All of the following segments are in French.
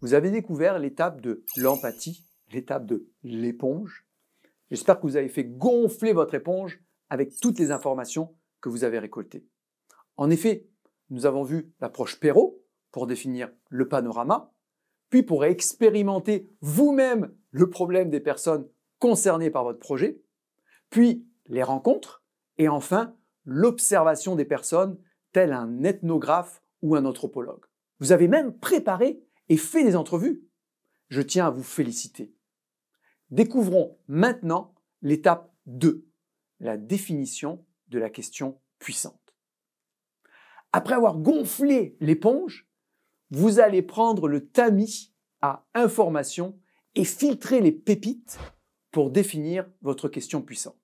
vous avez découvert l'étape de l'empathie, l'étape de l'éponge. J'espère que vous avez fait gonfler votre éponge avec toutes les informations que vous avez récoltées. En effet, nous avons vu l'approche Perrault pour définir le panorama, puis pour expérimenter vous-même le problème des personnes concernées par votre projet, puis les rencontres, et enfin l'observation des personnes tel un ethnographe ou un anthropologue. Vous avez même préparé et fait des entrevues. Je tiens à vous féliciter. Découvrons maintenant l'étape 2, la définition de la question puissante. Après avoir gonflé l'éponge, vous allez prendre le tamis à information et filtrer les pépites pour définir votre question puissante.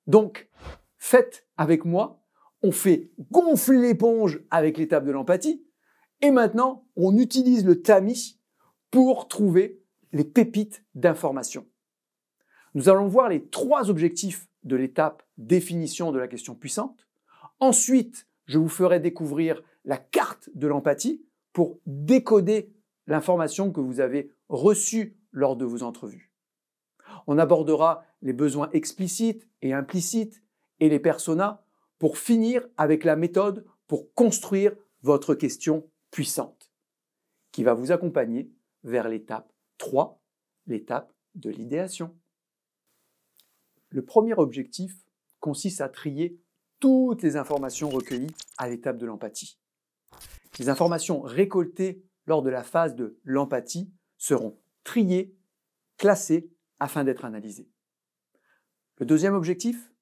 Donc, faites avec moi, on fait gonfler l'éponge avec l'étape de l'empathie et maintenant, on utilise le tamis pour trouver les pépites d'information. Nous allons voir les 3 objectifs de l'étape définition de la question puissante. Ensuite, je vous ferai découvrir la carte de l'empathie pour décoder l'information que vous avez reçue lors de vos entrevues. On abordera les besoins explicites et implicites et les personas pour finir avec la méthode pour construire votre question puissante qui va vous accompagner vers l'étape 3, l'étape de l'idéation. Le premier objectif consiste à trier toutes les informations recueillies à l'étape de l'empathie. Les informations récoltées lors de la phase de l'empathie seront triées, classées afin d'être analysées. Le deuxième objectif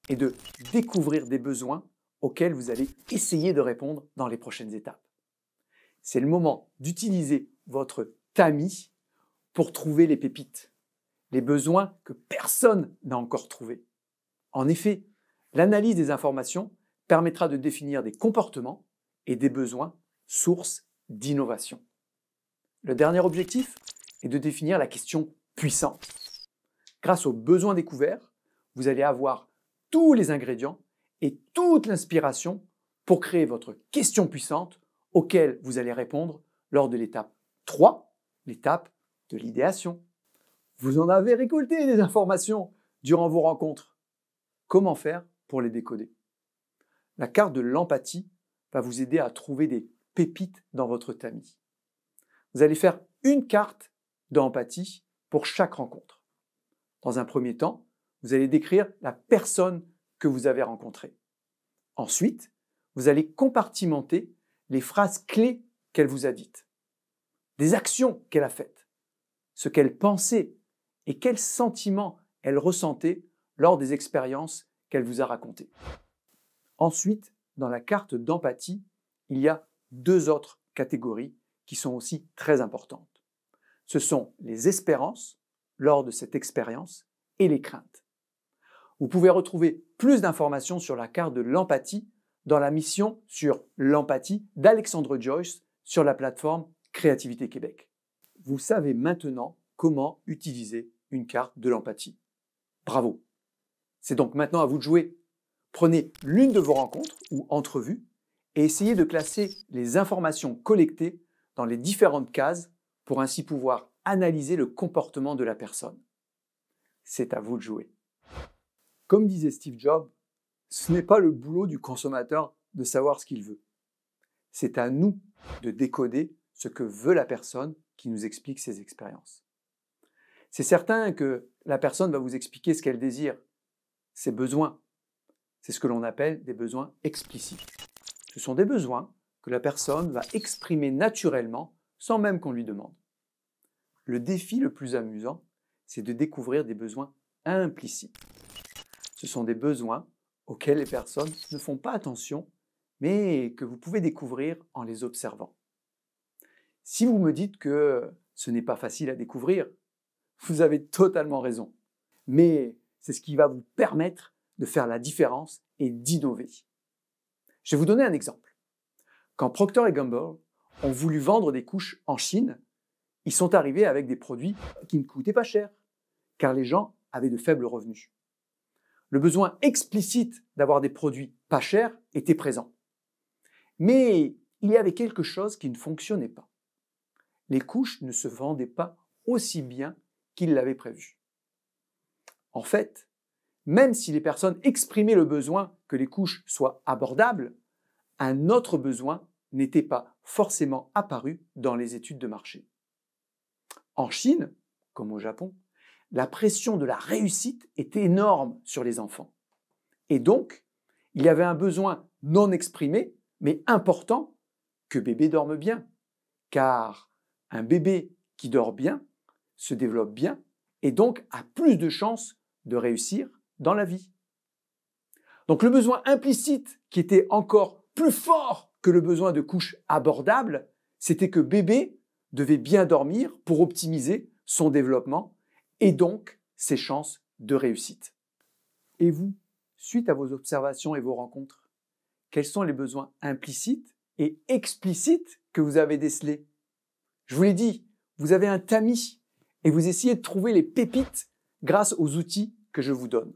est de découvrir des besoins auxquels vous allez essayer de répondre dans les prochaines étapes. C'est le moment d'utiliser votre tamis pour trouver les pépites, les besoins que personne n'a encore trouvés. En effet, l'analyse des informations permettra de définir des comportements et des besoins sources d'innovation. Le dernier objectif est de définir la question puissante. Grâce aux besoins découverts, vous allez avoir tous les ingrédients et toute l'inspiration pour créer votre question puissante auquel vous allez répondre lors de l'étape 3, l'étape de l'idéation. Vous en avez récolté des informations durant vos rencontres. Comment faire pour les décoder? La carte de l'empathie va vous aider à trouver des pépites dans votre tamis. Vous allez faire une carte d'empathie pour chaque rencontre. Dans un premier temps, vous allez décrire la personne que vous avez rencontrée. Ensuite, vous allez compartimenter les phrases clés qu'elle vous a dites, des actions qu'elle a faites, ce qu'elle pensait et quels sentiments elle ressentait lors des expériences qu'elle vous a racontées. Ensuite, dans la carte d'empathie, il y a 2 autres catégories qui sont aussi très importantes. Ce sont les espérances lors de cette expérience et les craintes. Vous pouvez retrouver plus d'informations sur la carte de l'empathie dans la mission sur l'empathie d'Alexandre Joyce sur la plateforme Créativité Québec. Vous savez maintenant comment utiliser une carte de l'empathie. Bravo! C'est donc maintenant à vous de jouer. Prenez l'une de vos rencontres ou entrevues et essayez de classer les informations collectées dans les différentes cases pour ainsi pouvoir analyser le comportement de la personne. C'est à vous de jouer. Comme disait Steve Jobs, ce n'est pas le boulot du consommateur de savoir ce qu'il veut. C'est à nous de décoder ce que veut la personne qui nous explique ses expériences. C'est certain que la personne va vous expliquer ce qu'elle désire, ses besoins. C'est ce que l'on appelle des besoins explicites. Ce sont des besoins que la personne va exprimer naturellement sans même qu'on lui demande. Le défi le plus amusant, c'est de découvrir des besoins implicites. Ce sont des besoins auxquels les personnes ne font pas attention, mais que vous pouvez découvrir en les observant. Si vous me dites que ce n'est pas facile à découvrir, vous avez totalement raison. Mais c'est ce qui va vous permettre de faire la différence et d'innover. Je vais vous donner un exemple. Quand Procter & Gamble ont voulu vendre des couches en Chine, ils sont arrivés avec des produits qui ne coûtaient pas cher, car les gens avaient de faibles revenus. Le besoin explicite d'avoir des produits pas chers était présent. Mais il y avait quelque chose qui ne fonctionnait pas. les couches ne se vendaient pas aussi bien qu'ils l'avaient prévu. En fait, même si les personnes exprimaient le besoin que les couches soient abordables, un autre besoin n'était pas forcément apparu dans les études de marché. En Chine, comme au Japon, la pression de la réussite était énorme sur les enfants. Et donc, il y avait un besoin non exprimé, mais important, que bébé dorme bien. Car un bébé qui dort bien se développe bien et donc a plus de chances de réussir dans la vie. Donc le besoin implicite qui était encore plus fort que le besoin de couches abordables, c'était que bébé devait bien dormir pour optimiser son développement et donc ses chances de réussite. Et vous, suite à vos observations et vos rencontres, quels sont les besoins implicites et explicites que vous avez décelés? Je vous l'ai dit, vous avez un tamis et vous essayez de trouver les pépites grâce aux outils que je vous donne.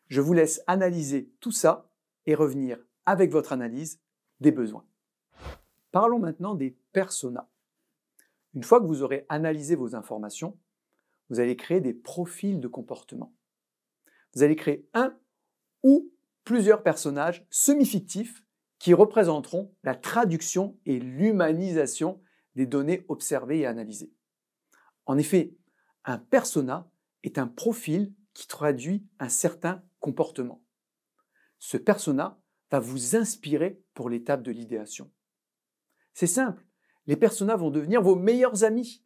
Je vous laisse analyser tout ça et revenir avec votre analyse des besoins. Parlons maintenant des personas. Une fois que vous aurez analysé vos informations, vous allez créer des profils de comportement. Vous allez créer un ou plusieurs personnages semi-fictifs qui représenteront la traduction et l'humanisation des données observées et analysées. En effet, un persona est un profil qui traduit un certain comportement. Ce persona va vous inspirer pour l'étape de l'idéation. C'est simple, les personas vont devenir vos meilleurs amis,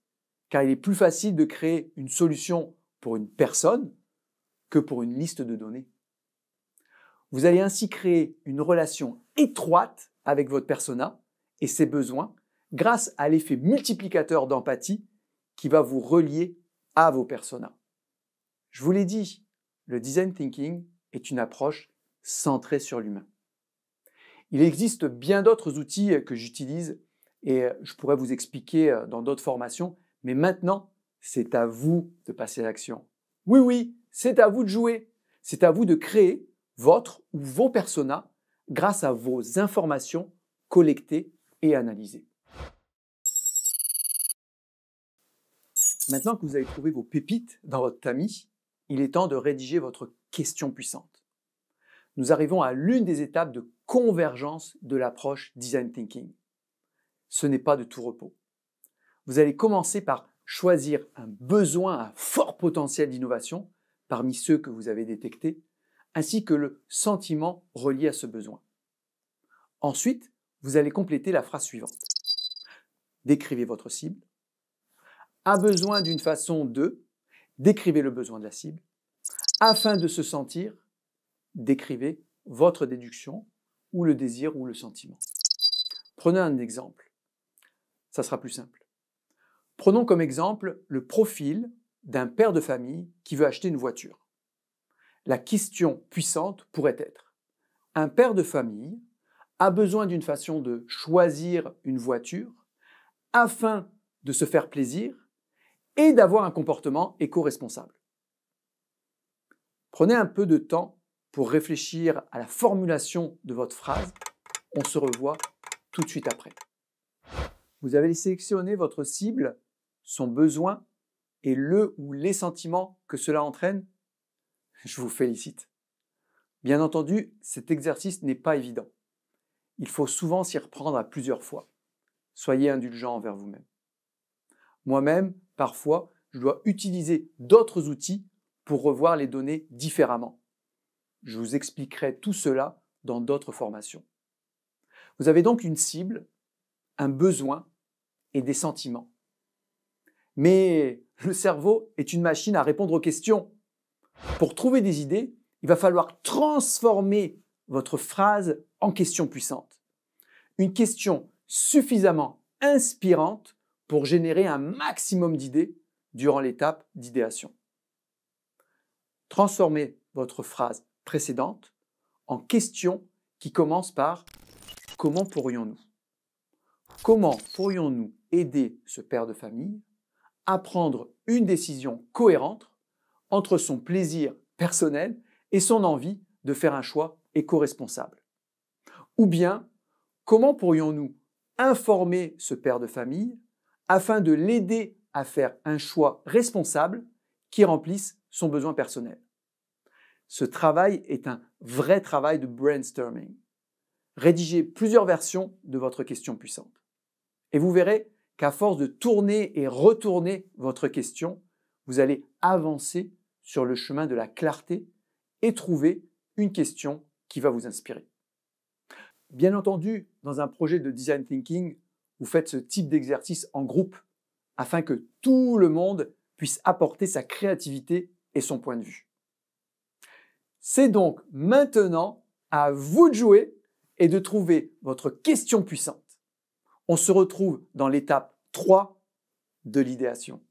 car il est plus facile de créer une solution pour une personne que pour une liste de données. Vous allez ainsi créer une relation étroite avec votre persona et ses besoins grâce à l'effet multiplicateur d'empathie qui va vous relier à vos personas. Je vous l'ai dit, le design thinking est une approche centrée sur l'humain. Il existe bien d'autres outils que j'utilise et je pourrais vous expliquer dans d'autres formations, mais maintenant, c'est à vous de passer à l'action. Oui, c'est à vous de jouer. C'est à vous de créer votre ou vos personas grâce à vos informations collectées et analysées. Maintenant que vous avez trouvé vos pépites dans votre tamis, il est temps de rédiger votre question puissante. Nous arrivons à l'une des étapes de convergence de l'approche design thinking. Ce n'est pas de tout repos. Vous allez commencer par choisir un besoin à fort potentiel d'innovation parmi ceux que vous avez détectés, ainsi que le sentiment relié à ce besoin. Ensuite, vous allez compléter la phrase suivante. Décrivez votre cible. A besoin d'une façon de, décrivez le besoin de la cible. Afin de se sentir, décrivez votre déduction ou le désir ou le sentiment. Prenez un exemple. Ça sera plus simple. Prenons comme exemple le profil d'un père de famille qui veut acheter une voiture. La question puissante pourrait être: un père de famille a besoin d'une façon de choisir une voiture afin de se faire plaisir et d'avoir un comportement éco-responsable. Prenez un peu de temps pour réfléchir à la formulation de votre phrase. On se revoit tout de suite après. Vous avez sélectionné votre cible, son besoin et le ou les sentiments que cela entraîne. Je vous félicite. Bien entendu, cet exercice n'est pas évident. Il faut souvent s'y reprendre à plusieurs fois. Soyez indulgent envers vous-même. Moi-même, parfois, je dois utiliser d'autres outils pour revoir les données différemment. Je vous expliquerai tout cela dans d'autres formations. Vous avez donc une cible, un besoin et des sentiments. Mais le cerveau est une machine à répondre aux questions. Pour trouver des idées, il va falloir transformer votre phrase en question puissante. Une question suffisamment inspirante pour générer un maximum d'idées durant l'étape d'idéation. Transformez votre phrase précédente en question qui commence par « Comment pourrions-nous » Comment pourrions-nous aider ce père de famille à prendre une décision cohérente entre son plaisir personnel et son envie de faire un choix éco-responsable? Ou bien, comment pourrions-nous informer ce père de famille afin de l'aider à faire un choix responsable qui remplisse son besoin personnel. Ce travail est un vrai travail de brainstorming. Rédigez plusieurs versions de votre question puissante. Et vous verrez qu'à force de tourner et retourner votre question, vous allez avancer sur le chemin de la clarté et trouver une question qui va vous inspirer. Bien entendu, dans un projet de design thinking, vous faites ce type d'exercice en groupe afin que tout le monde puisse apporter sa créativité et son point de vue. C'est donc maintenant à vous de jouer et de trouver votre question puissante. On se retrouve dans l'étape 3 de l'idéation.